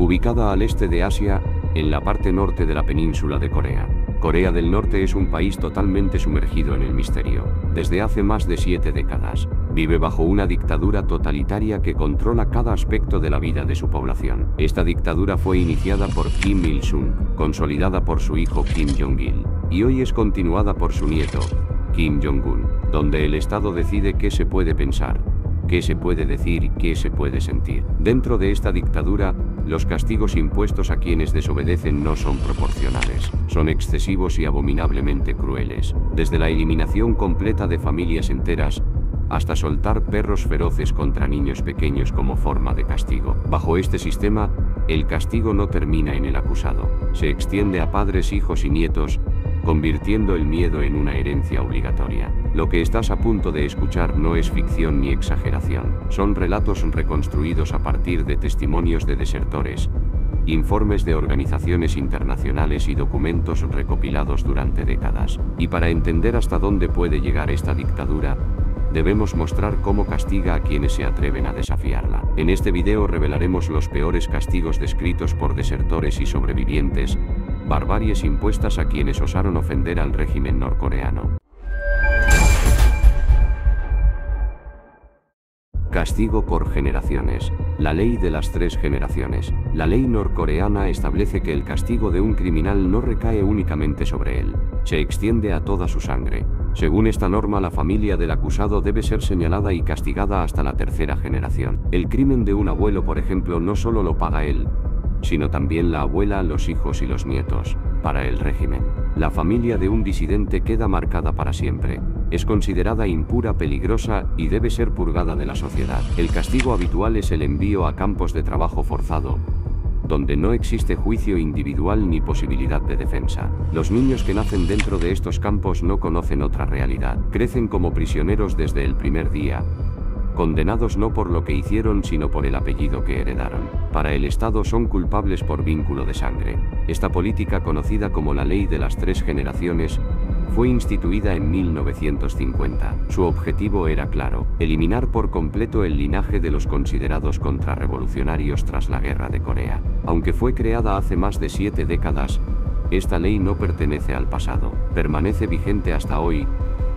Ubicada al este de Asia, en la parte norte de la península de Corea. Corea del Norte es un país totalmente sumergido en el misterio. Desde hace más de 7 décadas, vive bajo una dictadura totalitaria que controla cada aspecto de la vida de su población. Esta dictadura fue iniciada por Kim Il-sung, consolidada por su hijo Kim Jong-il, y hoy es continuada por su nieto, Kim Jong-un, donde el Estado decide qué se puede pensar, qué se puede decir y qué se puede sentir. Dentro de esta dictadura, los castigos impuestos a quienes desobedecen no son proporcionales, son excesivos y abominablemente crueles, desde la eliminación completa de familias enteras, hasta soltar perros feroces contra niños pequeños como forma de castigo. Bajo este sistema, el castigo no termina en el acusado, se extiende a padres, hijos y nietos, convirtiendo el miedo en una herencia obligatoria. Lo que estás a punto de escuchar no es ficción ni exageración, son relatos reconstruidos a partir de testimonios de desertores, informes de organizaciones internacionales y documentos recopilados durante décadas. Y para entender hasta dónde puede llegar esta dictadura, debemos mostrar cómo castiga a quienes se atreven a desafiarla. En este video revelaremos los peores castigos descritos por desertores y sobrevivientes, barbaries impuestas a quienes osaron ofender al régimen norcoreano. Castigo por generaciones. La ley de las 3 generaciones. La ley norcoreana establece que el castigo de un criminal no recae únicamente sobre él, se extiende a toda su sangre. Según esta norma, la familia del acusado debe ser señalada y castigada hasta la 3ª generación. El crimen de un abuelo, por ejemplo, no solo lo paga él, sino también la abuela, los hijos y los nietos. Para el régimen, la familia de un disidente queda marcada para siempre. Es considerada impura, peligrosa y debe ser purgada de la sociedad. El castigo habitual es el envío a campos de trabajo forzado, donde no existe juicio individual ni posibilidad de defensa. Los niños que nacen dentro de estos campos no conocen otra realidad. Crecen como prisioneros desde el primer día, condenados no por lo que hicieron sino por el apellido que heredaron. Para el Estado son culpables por vínculo de sangre. Esta política, conocida como la ley de las 3 generaciones, fue instituida en 1950. Su objetivo era claro: eliminar por completo el linaje de los considerados contrarrevolucionarios tras la Guerra de Corea. Aunque fue creada hace más de 7 décadas, esta ley no pertenece al pasado, permanece vigente hasta hoy,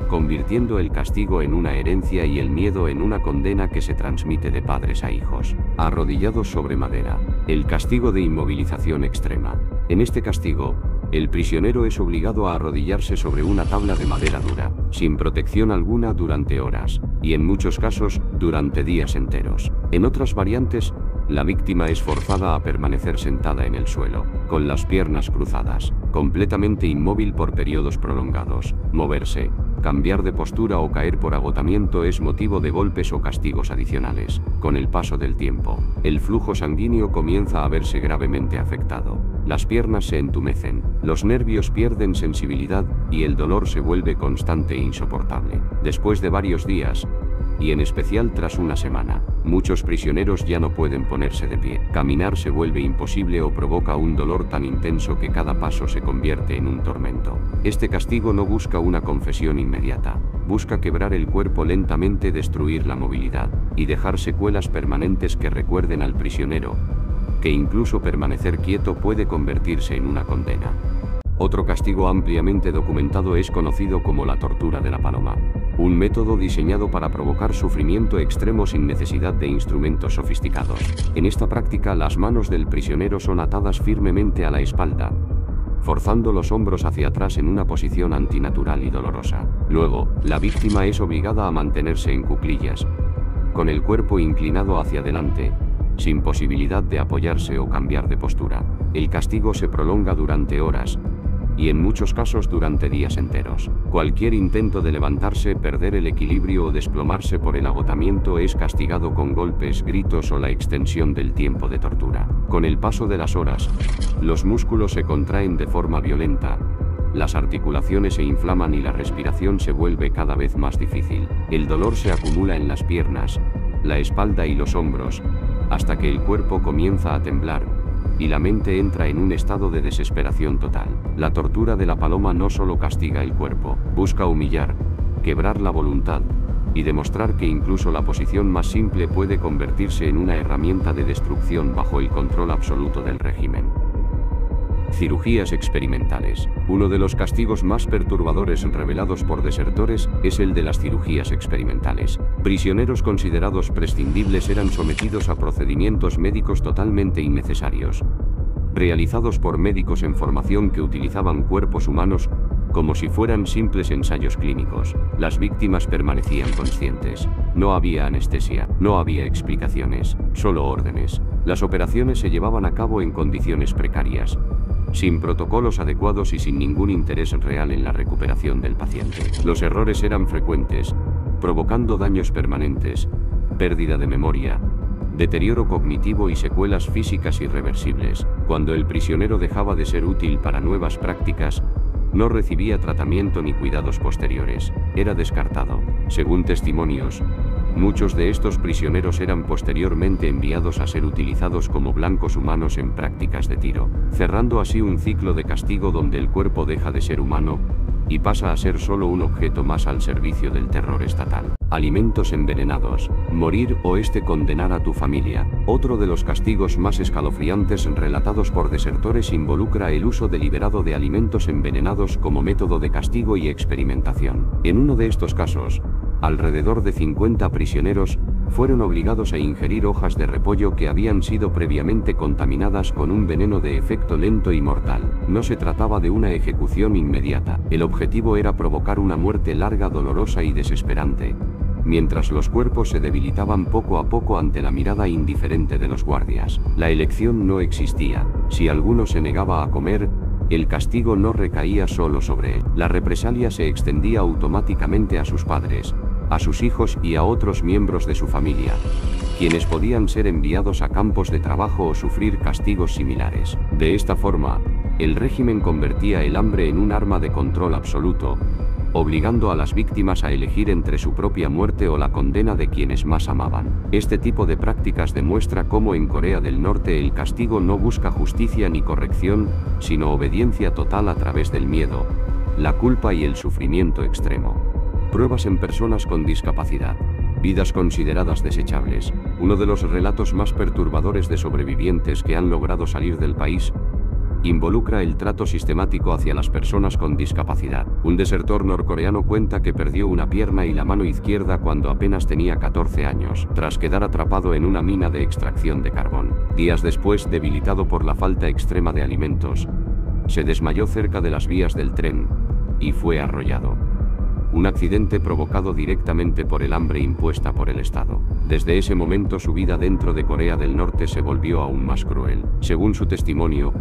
convirtiendo el castigo en una herencia y el miedo en una condena que se transmite de padres a hijos. Arrodillados sobre madera. El castigo de inmovilización extrema. En este castigo, el prisionero es obligado a arrodillarse sobre una tabla de madera dura, sin protección alguna durante horas, y en muchos casos, durante días enteros. En otras variantes, la víctima es forzada a permanecer sentada en el suelo, con las piernas cruzadas, completamente inmóvil por periodos prolongados. Moverse, cambiar de postura o caer por agotamiento es motivo de golpes o castigos adicionales. Con el paso del tiempo, el flujo sanguíneo comienza a verse gravemente afectado. Las piernas se entumecen, los nervios pierden sensibilidad y el dolor se vuelve constante e insoportable. Después de varios días, y en especial tras una semana, muchos prisioneros ya no pueden ponerse de pie. Caminar se vuelve imposible o provoca un dolor tan intenso que cada paso se convierte en un tormento. Este castigo no busca una confesión inmediata, busca quebrar el cuerpo lentamente, destruir la movilidad y dejar secuelas permanentes que recuerden al prisionero que incluso permanecer quieto puede convertirse en una condena. Otro castigo ampliamente documentado es conocido como la tortura de la paloma, un método diseñado para provocar sufrimiento extremo sin necesidad de instrumentos sofisticados. En esta práctica, las manos del prisionero son atadas firmemente a la espalda, forzando los hombros hacia atrás en una posición antinatural y dolorosa. Luego, la víctima es obligada a mantenerse en cuclillas, con el cuerpo inclinado hacia adelante, sin posibilidad de apoyarse o cambiar de postura. El castigo se prolonga durante horas, y en muchos casos durante días enteros. Cualquier intento de levantarse, perder el equilibrio o desplomarse por el agotamiento es castigado con golpes, gritos o la extensión del tiempo de tortura. Con el paso de las horas, los músculos se contraen de forma violenta, las articulaciones se inflaman y la respiración se vuelve cada vez más difícil. El dolor se acumula en las piernas, la espalda y los hombros, hasta que el cuerpo comienza a temblar, y la mente entra en un estado de desesperación total. La tortura de la paloma no solo castiga el cuerpo, busca humillar, quebrar la voluntad, y demostrar que incluso la posición más simple puede convertirse en una herramienta de destrucción bajo el control absoluto del régimen. Cirugías experimentales. Uno de los castigos más perturbadores revelados por desertores es el de las cirugías experimentales. Prisioneros considerados prescindibles eran sometidos a procedimientos médicos totalmente innecesarios, realizados por médicos en formación que utilizaban cuerpos humanos como si fueran simples ensayos clínicos. Las víctimas permanecían conscientes. No había anestesia, no había explicaciones, solo órdenes. Las operaciones se llevaban a cabo en condiciones precarias, sin protocolos adecuados y sin ningún interés real en la recuperación del paciente. Los errores eran frecuentes, provocando daños permanentes, pérdida de memoria, deterioro cognitivo y secuelas físicas irreversibles. Cuando el prisionero dejaba de ser útil para nuevas prácticas, no recibía tratamiento ni cuidados posteriores. Era descartado. Según testimonios, muchos de estos prisioneros eran posteriormente enviados a ser utilizados como blancos humanos en prácticas de tiro, cerrando así un ciclo de castigo donde el cuerpo deja de ser humano y pasa a ser solo un objeto más al servicio del terror estatal. Alimentos envenenados. Morir o condenar a tu familia. Otro de los castigos más escalofriantes relatados por desertores involucra el uso deliberado de alimentos envenenados como método de castigo y experimentación. En uno de estos casos, alrededor de 50 prisioneros fueron obligados a ingerir hojas de repollo que habían sido previamente contaminadas con un veneno de efecto lento y mortal. No se trataba de una ejecución inmediata. El objetivo era provocar una muerte larga, dolorosa y desesperante, mientras los cuerpos se debilitaban poco a poco ante la mirada indiferente de los guardias. La elección no existía. Si alguno se negaba a comer, el castigo no recaía solo sobre él. La represalia se extendía automáticamente a sus padres, a sus hijos y a otros miembros de su familia, quienes podían ser enviados a campos de trabajo o sufrir castigos similares. De esta forma, el régimen convertía el hambre en un arma de control absoluto, obligando a las víctimas a elegir entre su propia muerte o la condena de quienes más amaban. Este tipo de prácticas demuestra cómo en Corea del Norte el castigo no busca justicia ni corrección, sino obediencia total a través del miedo, la culpa y el sufrimiento extremo. Pruebas en personas con discapacidad. Vidas consideradas desechables. Uno de los relatos más perturbadores de sobrevivientes que han logrado salir del país involucra el trato sistemático hacia las personas con discapacidad. Un desertor norcoreano cuenta que perdió una pierna y la mano izquierda cuando apenas tenía 14 años, tras quedar atrapado en una mina de extracción de carbón. Días después, debilitado por la falta extrema de alimentos, se desmayó cerca de las vías del tren y fue arrollado. Un accidente provocado directamente por el hambre impuesta por el Estado. Desde ese momento su vida dentro de Corea del Norte se volvió aún más cruel. Según su testimonio,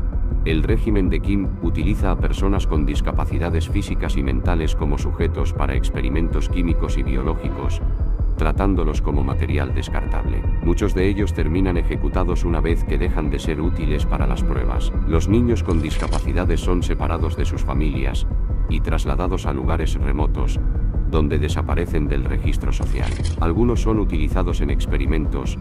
el régimen de Kim utiliza a personas con discapacidades físicas y mentales como sujetos para experimentos químicos y biológicos, tratándolos como material descartable. Muchos de ellos terminan ejecutados una vez que dejan de ser útiles para las pruebas. Los niños con discapacidades son separados de sus familias y trasladados a lugares remotos, donde desaparecen del registro social. Algunos son utilizados en experimentos,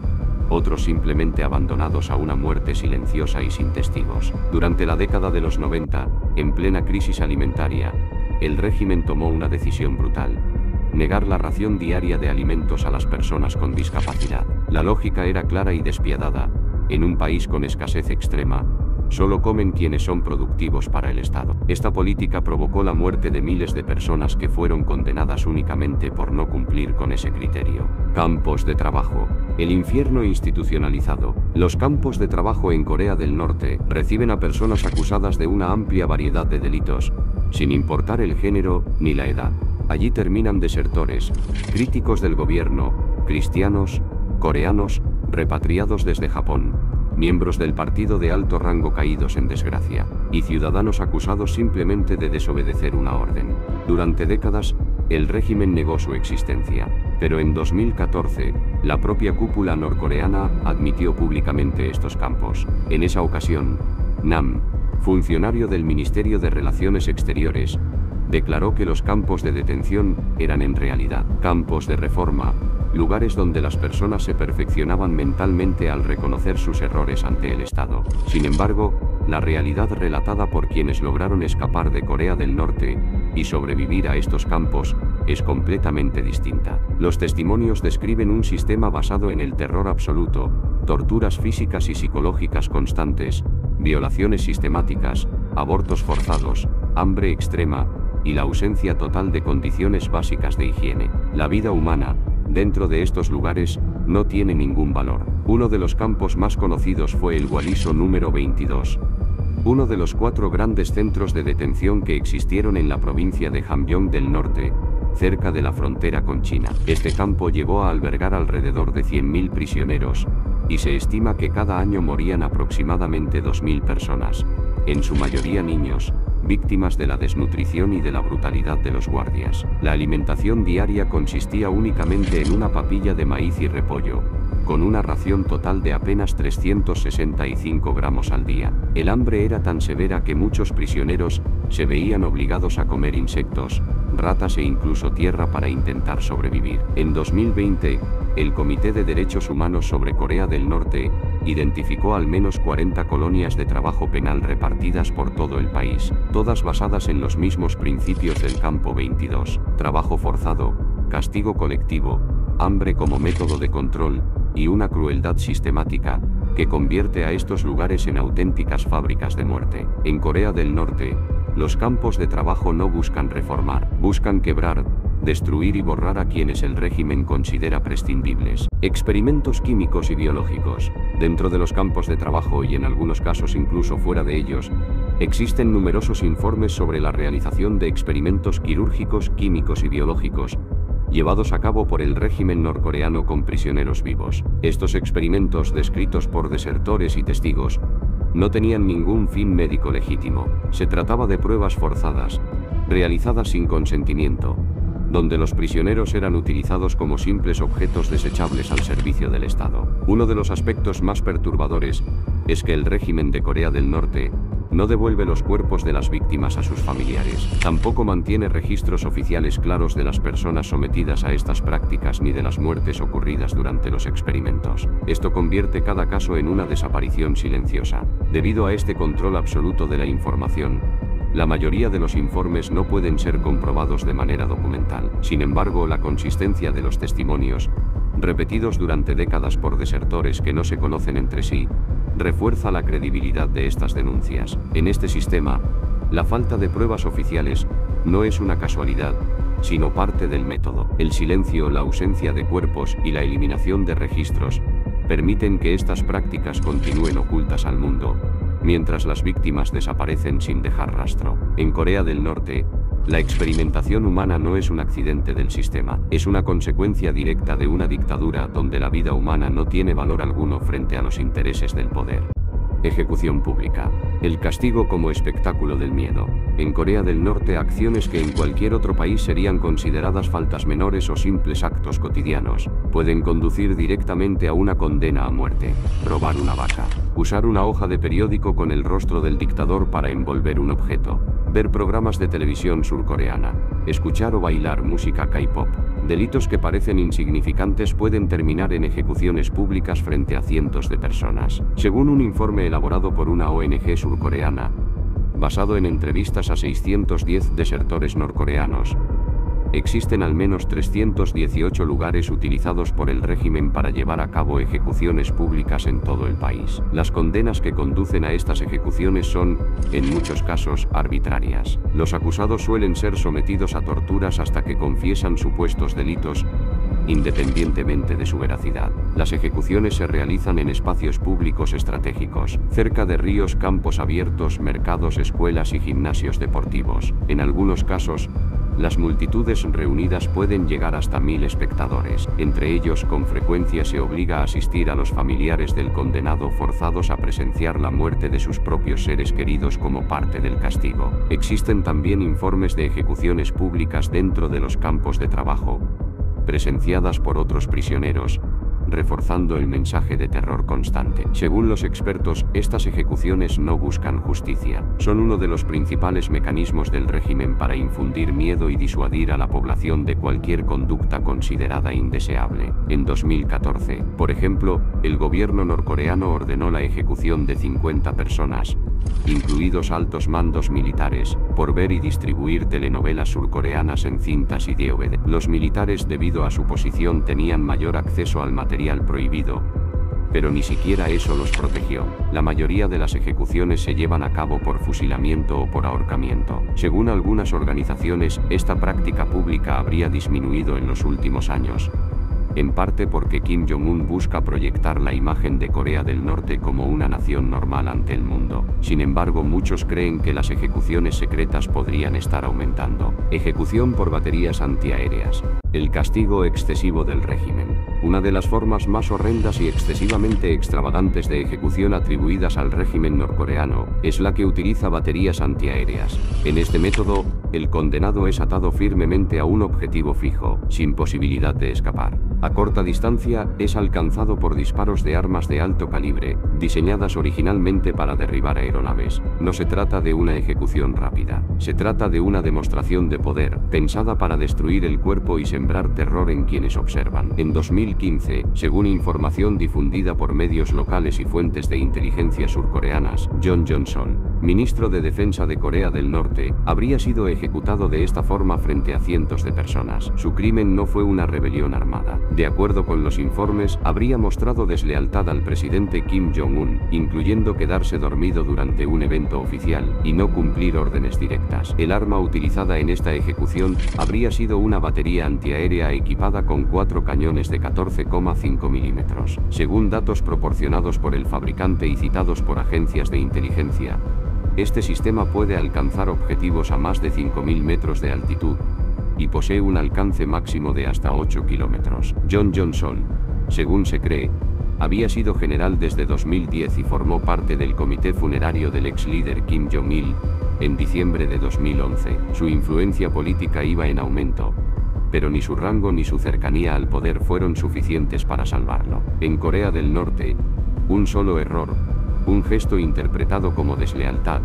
otros simplemente abandonados a una muerte silenciosa y sin testigos. Durante la década de los 90, en plena crisis alimentaria, el régimen tomó una decisión brutal: negar la ración diaria de alimentos a las personas con discapacidad. La lógica era clara y despiadada. En un país con escasez extrema, solo comen quienes son productivos para el Estado. Esta política provocó la muerte de miles de personas que fueron condenadas únicamente por no cumplir con ese criterio. Campos de trabajo. El infierno institucionalizado. Los campos de trabajo en Corea del Norte reciben a personas acusadas de una amplia variedad de delitos, sin importar el género ni la edad. Allí terminan desertores, críticos del gobierno, cristianos, coreanos, repatriados desde Japón, miembros del partido de alto rango caídos en desgracia, y ciudadanos acusados simplemente de desobedecer una orden. Durante décadas, el régimen negó su existencia, pero en 2014, la propia cúpula norcoreana admitió públicamente estos campos. En esa ocasión, Nam, funcionario del Ministerio de Relaciones Exteriores, declaró que los campos de detención eran en realidad campos de reforma, lugares donde las personas se perfeccionaban mentalmente al reconocer sus errores ante el Estado. Sin embargo, La realidad relatada por quienes lograron escapar de Corea del Norte y sobrevivir a estos campos es completamente distinta. Los testimonios describen un sistema basado en el terror absoluto, torturas físicas y psicológicas constantes, violaciones sistemáticas, abortos forzados, hambre extrema y la ausencia total de condiciones básicas de higiene. La vida humana, dentro de estos lugares, no tiene ningún valor. Uno de los campos más conocidos fue el Gwaliso número 22. Uno de los 4 grandes centros de detención que existieron en la provincia de Hamgyong del Norte, cerca de la frontera con China. Este campo llegó a albergar alrededor de 100.000 prisioneros, y se estima que cada año morían aproximadamente 2.000 personas, en su mayoría niños, víctimas de la desnutrición y de la brutalidad de los guardias. La alimentación diaria consistía únicamente en una papilla de maíz y repollo, con una ración total de apenas 365 gramos al día. El hambre era tan severa que muchos prisioneros se veían obligados a comer insectos, ratas e incluso tierra para intentar sobrevivir. En 2020, el Comité de Derechos Humanos sobre Corea del Norte identificó al menos 40 colonias de trabajo penal repartidas por todo el país, todas basadas en los mismos principios del campo 22: trabajo forzado, castigo colectivo, hambre como método de control, y una crueldad sistemática, que convierte a estos lugares en auténticas fábricas de muerte. En Corea del Norte, los campos de trabajo no buscan reformar, buscan quebrar, destruir y borrar a quienes el régimen considera prescindibles. Experimentos químicos y biológicos. Dentro de los campos de trabajo y en algunos casos incluso fuera de ellos, existen numerosos informes sobre la realización de experimentos quirúrgicos, químicos y biológicos, llevados a cabo por el régimen norcoreano con prisioneros vivos. Estos experimentos, descritos por desertores y testigos, no tenían ningún fin médico legítimo. Se trataba de pruebas forzadas, realizadas sin consentimiento, donde los prisioneros eran utilizados como simples objetos desechables al servicio del Estado. Uno de los aspectos más perturbadores es que el régimen de Corea del Norte no devuelve los cuerpos de las víctimas a sus familiares. Tampoco mantiene registros oficiales claros de las personas sometidas a estas prácticas ni de las muertes ocurridas durante los experimentos. Esto convierte cada caso en una desaparición silenciosa. Debido a este control absoluto de la información, la mayoría de los informes no pueden ser comprobados de manera documental. Sin embargo, la consistencia de los testimonios, repetidos durante décadas por desertores que no se conocen entre sí, refuerza la credibilidad de estas denuncias. En este sistema, la falta de pruebas oficiales no es una casualidad, sino parte del método. El silencio, la ausencia de cuerpos y la eliminación de registros permiten que estas prácticas continúen ocultas al mundo, mientras las víctimas desaparecen sin dejar rastro. En Corea del Norte, la experimentación humana no es un accidente del sistema, es una consecuencia directa de una dictadura donde la vida humana no tiene valor alguno frente a los intereses del poder. Ejecución pública. El castigo como espectáculo del miedo. En Corea del Norte, acciones que en cualquier otro país serían consideradas faltas menores o simples actos cotidianos, pueden conducir directamente a una condena a muerte. Robar una vaca. Usar una hoja de periódico con el rostro del dictador para envolver un objeto. Ver programas de televisión surcoreana. Escuchar o bailar música K-pop. Delitos que parecen insignificantes pueden terminar en ejecuciones públicas frente a cientos de personas. Según un informe elaborado por una ONG surcoreana, basado en entrevistas a 610 desertores norcoreanos, existen al menos 318 lugares utilizados por el régimen para llevar a cabo ejecuciones públicas en todo el país. Las condenas que conducen a estas ejecuciones son, en muchos casos, arbitrarias. Los acusados suelen ser sometidos a torturas hasta que confiesan supuestos delitos, independientemente de su veracidad. Las ejecuciones se realizan en espacios públicos estratégicos, cerca de ríos, campos abiertos, mercados, escuelas y gimnasios deportivos. En algunos casos, las multitudes reunidas pueden llegar hasta 1000 espectadores. Entre ellos, con frecuencia se obliga a asistir a los familiares del condenado forzados a presenciar la muerte de sus propios seres queridos como parte del castigo. Existen también informes de ejecuciones públicas dentro de los campos de trabajo, presenciadas por otros prisioneros, reforzando el mensaje de terror constante. Según los expertos, estas ejecuciones no buscan justicia. Son uno de los principales mecanismos del régimen para infundir miedo y disuadir a la población de cualquier conducta considerada indeseable. En 2014, por ejemplo, el gobierno norcoreano ordenó la ejecución de 50 personas, incluidos altos mandos militares, por ver y distribuir telenovelas surcoreanas en cintas y DVD. Los militares, debido a su posición, tenían mayor acceso al material prohibido, pero ni siquiera eso los protegió. La mayoría de las ejecuciones se llevan a cabo por fusilamiento o por ahorcamiento. Según algunas organizaciones, esta práctica pública habría disminuido en los últimos años, en parte porque Kim Jong-un busca proyectar la imagen de Corea del Norte como una nación normal ante el mundo. Sin embargo, muchos creen que las ejecuciones secretas podrían estar aumentando. Ejecución por baterías antiaéreas. El castigo excesivo del régimen. Una de las formas más horrendas y excesivamente extravagantes de ejecución atribuidas al régimen norcoreano es la que utiliza baterías antiaéreas. En este método, el condenado es atado firmemente a un objetivo fijo, sin posibilidad de escapar. A corta distancia, es alcanzado por disparos de armas de alto calibre, diseñadas originalmente para derribar aeronaves. No se trata de una ejecución rápida. Se trata de una demostración de poder, pensada para destruir el cuerpo y sembrar terror en quienes observan. En 2015, según información difundida por medios locales y fuentes de inteligencia surcoreanas, John Johnson, ministro de Defensa de Corea del Norte, habría sido ejecutado de esta forma frente a cientos de personas. Su crimen no fue una rebelión armada. De acuerdo con los informes, habría mostrado deslealtad al presidente Kim Jong-un, incluyendo quedarse dormido durante un evento oficial y no cumplir órdenes directas. El arma utilizada en esta ejecución habría sido una batería antiaérea equipada con 4 cañones de 14,5 milímetros. Según datos proporcionados por el fabricante y citados por agencias de inteligencia, este sistema puede alcanzar objetivos a más de 5.000 metros de altitud y posee un alcance máximo de hasta 8 kilómetros. John Johnson, según se cree, había sido general desde 2010 y formó parte del comité funerario del ex líder Kim Jong-il en diciembre de 2011. Su influencia política iba en aumento, pero ni su rango ni su cercanía al poder fueron suficientes para salvarlo. En Corea del Norte, un solo error, un gesto interpretado como deslealtad,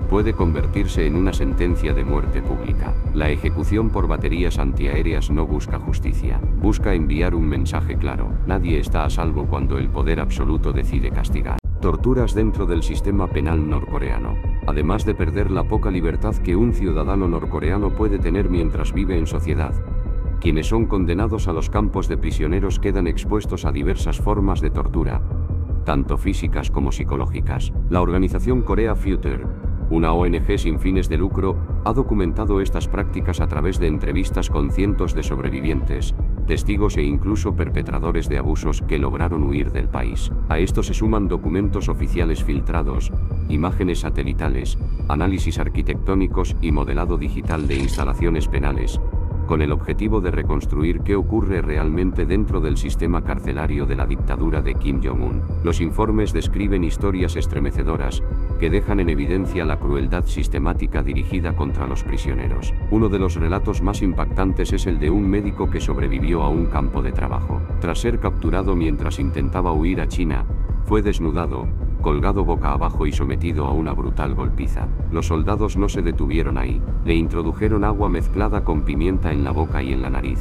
puede convertirse en una sentencia de muerte pública. La ejecución por baterías antiaéreas no busca justicia, busca enviar un mensaje claro: nadie está a salvo cuando el poder absoluto decide castigar. Torturas dentro del sistema penal norcoreano. Además de perder la poca libertad que un ciudadano norcoreano puede tener mientras vive en sociedad, quienes son condenados a los campos de prisioneros quedan expuestos a diversas formas de tortura, tanto físicas como psicológicas. La organización Korea Future, una ONG sin fines de lucro, ha documentado estas prácticas a través de entrevistas con cientos de sobrevivientes, testigos e incluso perpetradores de abusos que lograron huir del país. A esto se suman documentos oficiales filtrados, imágenes satelitales, análisis arquitectónicos y modelado digital de instalaciones penales, con el objetivo de reconstruir qué ocurre realmente dentro del sistema carcelario de la dictadura de Kim Jong-un. Los informes describen historias estremecedoras, que dejan en evidencia la crueldad sistemática dirigida contra los prisioneros. Uno de los relatos más impactantes es el de un médico que sobrevivió a un campo de trabajo. Tras ser capturado mientras intentaba huir a China, fue desnudado, colgado boca abajo y sometido a una brutal golpiza. Los soldados no se detuvieron ahí. Le introdujeron agua mezclada con pimienta en la boca y en la nariz,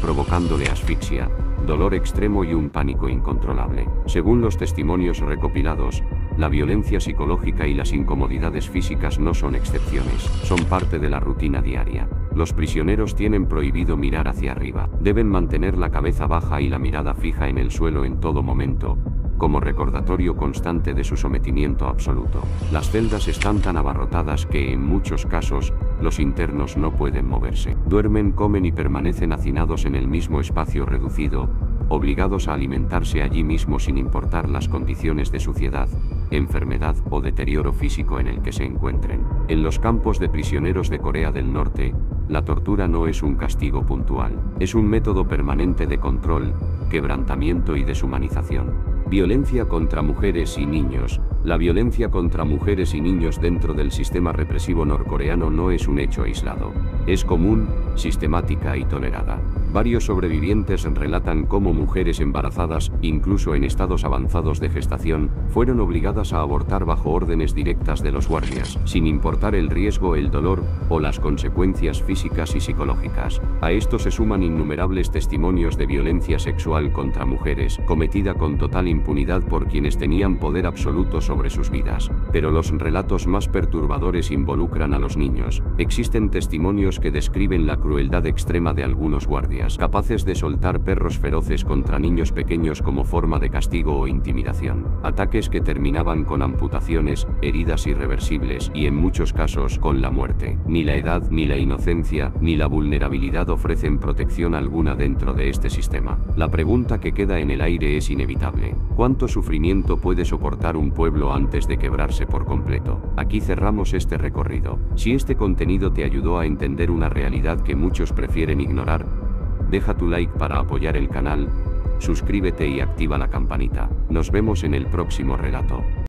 provocándole asfixia, dolor extremo y un pánico incontrolable. Según los testimonios recopilados, la violencia psicológica y las incomodidades físicas no son excepciones, son parte de la rutina diaria. Los prisioneros tienen prohibido mirar hacia arriba. Deben mantener la cabeza baja y la mirada fija en el suelo en todo momento, como recordatorio constante de su sometimiento absoluto. Las celdas están tan abarrotadas que, en muchos casos, los internos no pueden moverse. Duermen, comen y permanecen hacinados en el mismo espacio reducido, obligados a alimentarse allí mismo sin importar las condiciones de suciedad, enfermedad o deterioro físico en el que se encuentren. En los campos de prisioneros de Corea del Norte, la tortura no es un castigo puntual, es un método permanente de control, quebrantamiento y deshumanización. Violencia contra mujeres y niños. La violencia contra mujeres y niños dentro del sistema represivo norcoreano no es un hecho aislado. Es común, sistemática y tolerada. Varios sobrevivientes relatan cómo mujeres embarazadas, incluso en estados avanzados de gestación, fueron obligadas a abortar bajo órdenes directas de los guardias, sin importar el riesgo, el dolor o las consecuencias físicas y psicológicas. A esto se suman innumerables testimonios de violencia sexual contra mujeres, cometida con total impunidad por quienes tenían poder absoluto sobre sus vidas. Pero los relatos más perturbadores involucran a los niños. Existen testimonios que describen la crueldad extrema de algunos guardias, capaces de soltar perros feroces contra niños pequeños como forma de castigo o intimidación. Ataques que terminaban con amputaciones, heridas irreversibles y en muchos casos con la muerte. Ni la edad, ni la inocencia, ni la vulnerabilidad ofrecen protección alguna dentro de este sistema. La pregunta que queda en el aire es inevitable. ¿Cuánto sufrimiento puede soportar un pueblo antes de quebrarse por completo? Aquí cerramos este recorrido. Si este contenido te ayudó a entender una realidad que muchos prefieren ignorar, deja tu like para apoyar el canal, suscríbete y activa la campanita. Nos vemos en el próximo relato.